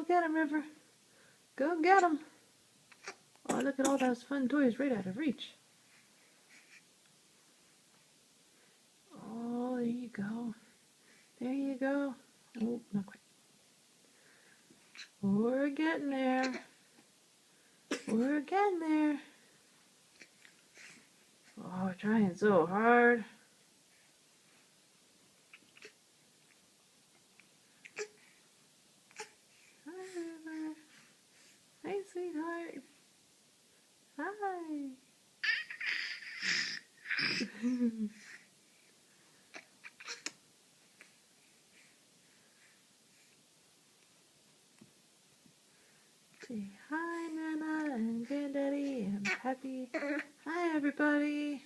get him, River. Go get him. Oh, look at all those fun toys right out of reach. Oh, there you go. There you go. Oh, not quite. We're getting there. We're getting there. Oh, trying so hard. Hi, River. Hey, sweetheart. Hi. Say hi, Nana and Granddaddy and Pappy. Hi, everybody.